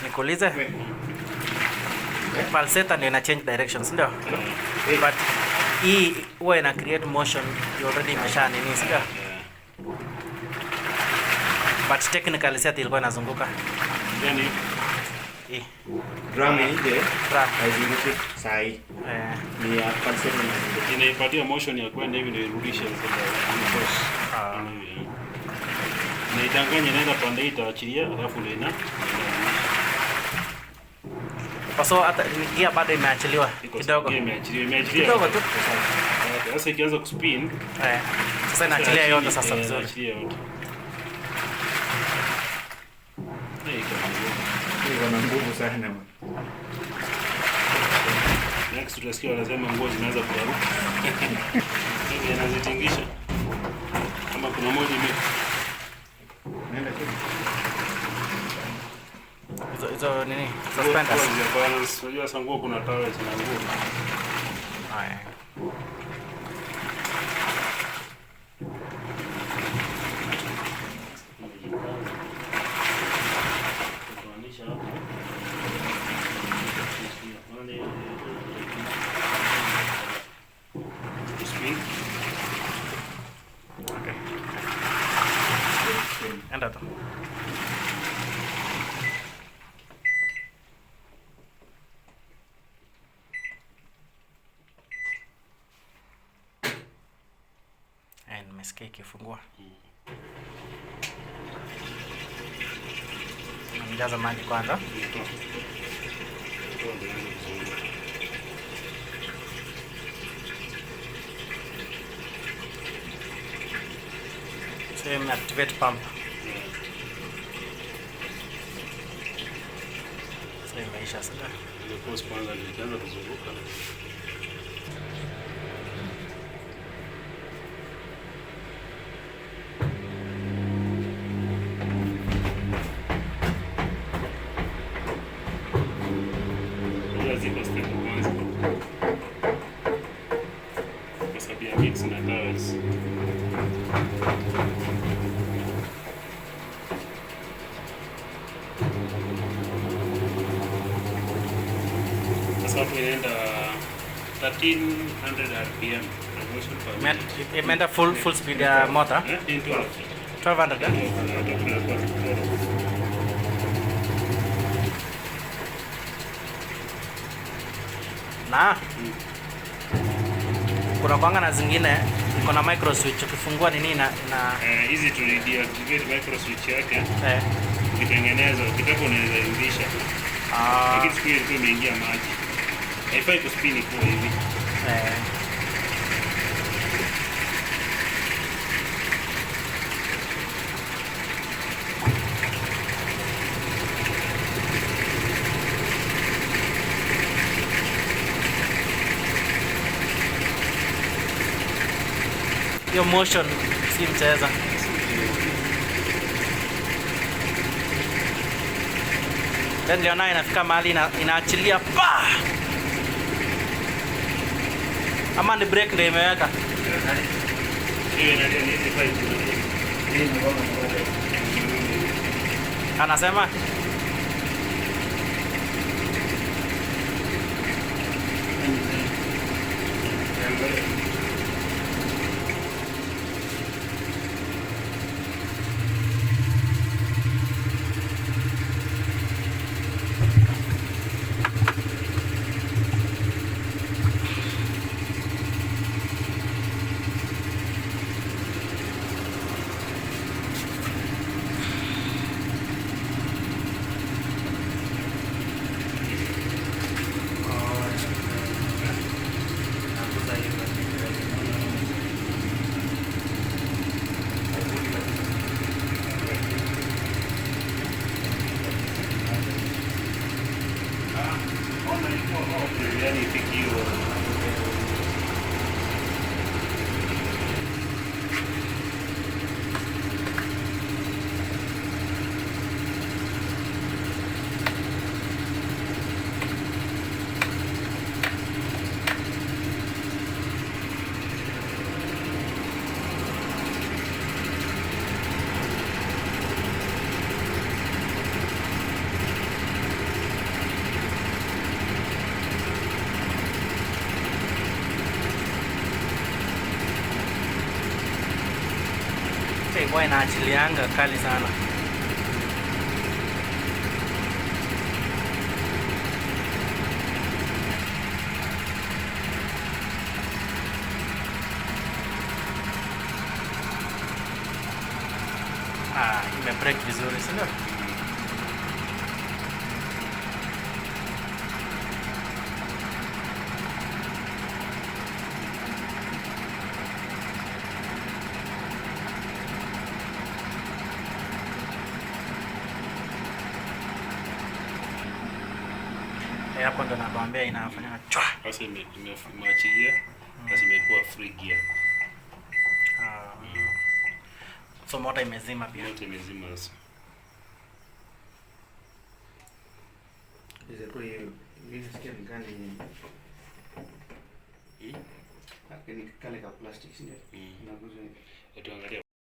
Nikuulize, pulsator ndio ina change directions ndio, but hii huwa ina create motion already imesha nini, sio? But technically sasa ilikuwa inazunguka. Yani hii drum nje drum haizunguki sahi. Ni ya pulsator inaipatia motion ya kwenda hivi ndio irudishe kwa force. Na idanganya inaenda pande hii itaachilia alafu ndio ina so hata gear bado imeachiliwa kidogo. Imeachiliwa Kidogo tu. Sasa ikianza kuspin sasa inaachilia yote sasa vizuri. Iko na nguvu sana. Next tutasikia wanasema nguo zinaanza kuraruka. Hivi anazitingisha. Kama kuna moja Nenda tu. Hizo nini? Suspenders. Unajua sasa nguo kuna towels na nguo. Haya. Okay. Enda tu. Nimesikia ikifungua. Najaza maji kwanza. Same activate pump. Sasa imeisha sasa. Ile pause kwanza nilianza kuzunguka. Mix na towels. Sasa tunaenda 1300 rpm. Imeenda full speed ya motor. 1200. Na kuna kwanga na zingine iko na micro switch, ukifungua nini na hizi tu deactivate micro switch yake. Ukitengeneza ukitaka unaweza rudisha. Lakini siku ile imeingia maji. Haifai kuspin kwa hivi. Your motion si mcheza. Then ndio nayo inafika mahali inaachilia pa. Ama ni brake ndio imeweka. Hiyo inalia ni hizi pipe. Anasema Huwa inaachilianga kali sana. Imebreak vizuri, si ndio? Hapo ndo nakwambia inafanya chwa. Sasa imeachilia, sasa imekuwa free gear. So motor imezima pia. Motor imezima sasa. Hizo kwa hiyo nisikia ni gani? Lakini kale ka plastic ndio. Unaguza. Tuangalie